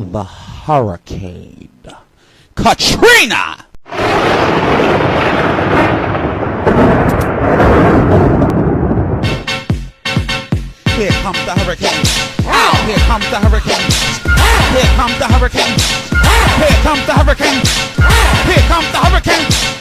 the hurricane, Katrina! Here comes the hurricane. Here comes the hurricane. Here comes the hurricane. Here comes the hurricane. Here comes the hurricane.